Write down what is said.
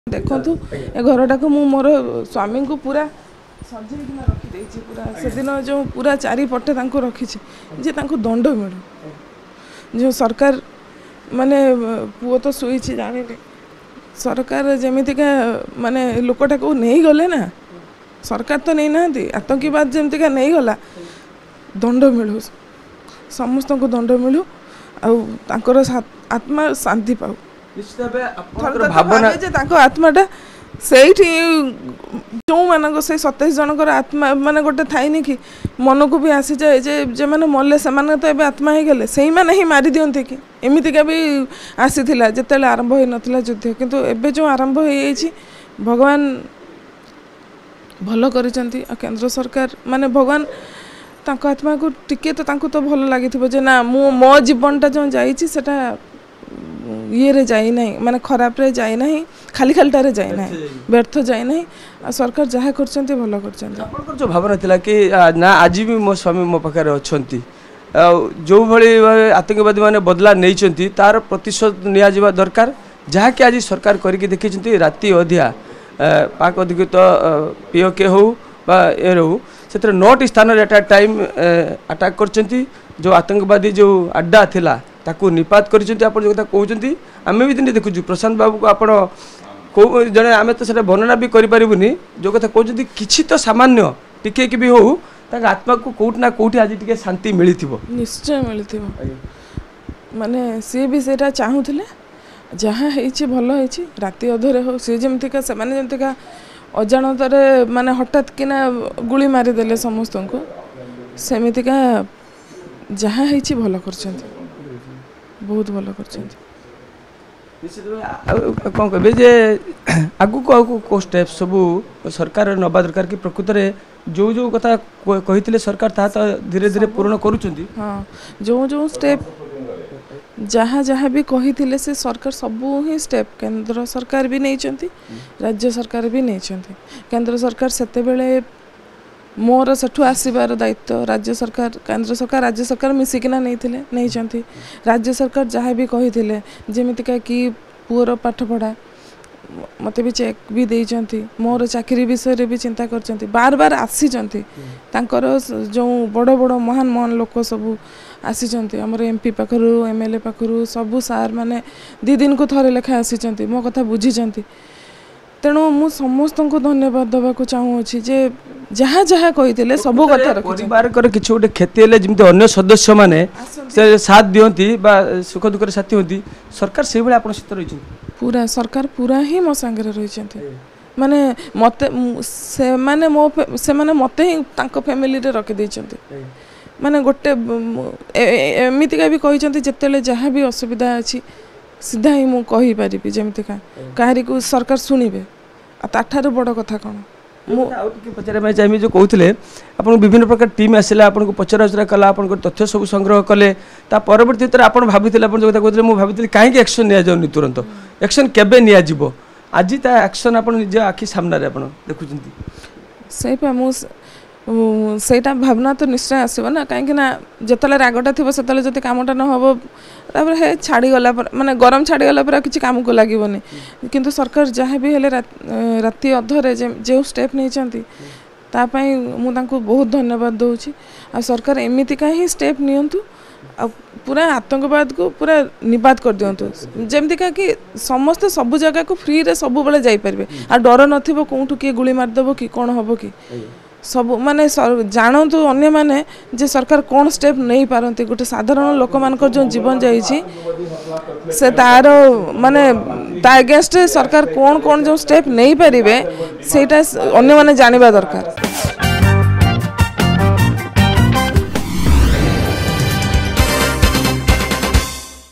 देखु ए घरटा को मु मोर स्वामी को पूरा सजेकिना रखी पूरा से दिन जो पूरा चारिपटे रखी जे दंड मिलू जो सरकार माने पुओ तो शुई जानी सरकार जमीतिका माने लोकटा को नहीं गले ना सरकार तो नहीं ना आतंकवाद जमीतिका नहीं गला दंड मिलू समस्त को दंड मिलू आत्मा शांति पाऊ भावना आत्माटा से जो मान से 27 जनकर आत्मा माने गोटे थाइनि कि मन को भी आसी जाए जे मैंने मल्ले से तो एबे आत्मा ही गले से मैंने ही मारी दियंते कि एमितिका भी आसी थिला जेतेले आरंभ होई नथिला युद्ध किंतु एबे जो आरंभ होई छि भगवान भलो करिसंती केंद्र सरकार माने भगवान तांको आत्मा को टिके तो भल लागिथिबो जे ना मो जीवनटा जो जाई छि सेटा ये रे जाई नहीं माने खराब रे जाई नहीं खाली खालटारे जाई नहीं व्यर्थ जाई नहीं सरकार जहाँ करछंती भलो करछंती आपन जो भावना थिला कि ना आज भी मो स्वामी मो पाखरे अछंती जो भली आतंकवादी माने बदला नै छंती तार प्रतिशोध निया जिबा दरकार जहाँ कि आज सरकार करके देखि छंती राति अधिया पाक अधिकृत पीओके हो बा ए रहू से 9 स्थान एट अ टाइम अटैक करछंती जो आतंकवादी जो अड्डा थिला ताकू निपात करछंती आपण जो कथा कहउछंती आमे भी दिन देखुछु प्रशांत बाबू को आपण को जने आमे तो सेटा वर्णना भी करि परिबुनी जो कथा कहउछंती किछि तो सामान्य टिके कि भी हो ताक आत्मा को कोट ना कोठी आज टिके शांति मिलिथिबो निश्चय मिलिथिबो माने से भी सेटा चाहुथिले जहाँ हेछि भलो हेछि राति अधरे हो से जेमतिका से माने जेमतिका अजाणतारे माने हठात किना गुली मारी देले समस्त को सेमितिका जहाँ हेछि भलो करछंती बहुत भलो करछंती कौन कहे जे आगु को स्टेप सब सरकार नबा दरकार कि प्रकृत रे जो जो कथा कही सरकार ता धीरे धीरे पूर्ण करूछंती हाँ जो स्टेप जहाँ जहाँ भी कही से सरकार सबू ही स्टेप केंद्र सरकार भी नहीं चंती राज्य सरकार भी नहीं चंती केंद्र सरकार सेते बेले मोर सेठू आसबार दायित्व राज्य सरकार केंद्र सरकार राज्य सरकार मिसिकिना नहीं चंती राज्य सरकार जहाँ भी कही जमीतिका कि पुअर पाठ पढ़ा मते भी चेक भी देइचंती मोर चाकरी विषय भी चिंता करचंती बार बार आसीचंती तांकर जो बड़ बड़ महान महान लोक सब आसीचंती हमर एमपी पाखरु एमएलए पाखरु सब सार माने 2 दिन को थरे लेखा आसीचंती मो कथा बुझीचंती तेणु मु समस्त को धन्यवाद देवा को चाहूँगी जे जहाँ जहाँ कही सब कथा परिवार किसी गोटे क्षति है जमी अन्य सदस्य मैंने से साथ दिखती सुख दुख साथी होती सरकार से भाई आप सहित रही पूरा सरकार पूरा ही मो सांगे रही माने मते से माने मो से माने मते ही तांको फैमिली रे रखी देइचंती माने गोटे एमितिका भी कहिचंती जेतेले जहाँ भी असुविधा अछि सीधा ही मु कहि पारिबी जेमितिका काहरी को सरकार सुनिबे आ ताठार बड़ कथा कोन पचारे मैं चाहिए जो कहते आप विभिन्न प्रकार टीम आसला आपको पचरा उचरा कला आप तथ्य सब संग्रह कले परवर्ती आप भाई जो कहते मुझे भाई कहीं एक्शन नि जाऊनी तुरंत एक्शन केबे नि जाव आज एक्शन आप निज आखि सामने आप देखुं सेटा भावना तो निश्चय आसो ना कहीं जिते रागटा थी से जो कमटा न हम तापर हे छाड़ीगला माने गरम छाड़ीगला पर किसी काम को लगभग किंतु सरकार जहाँ भी हेले राति अधरे जो स्टेप नहीं तापाई मुझे बहुत धन्यवाद दूची आ सरकार एमितिका ही स्टेप नियंतु आ पूरा आतंकवाद को पूरा निबाद कर दिंतु जमतीका कि समस्त सब जगह को फ्री रे सब बेले जाई परिबे आ डर नथिबो कोठु किए गुली मार देबो कि कोन हबो कि सब माने जानतु अन्य माने जे सरकार कौन स्टेप नहीं पारती गोटे साधारण लोक मानकर जो जीवन जाइए से तार माने ता अगेंस्ट सरकार कौन कौन जो स्टेप नहीं पारे सेटा अन्य माने जानिबा दरकार।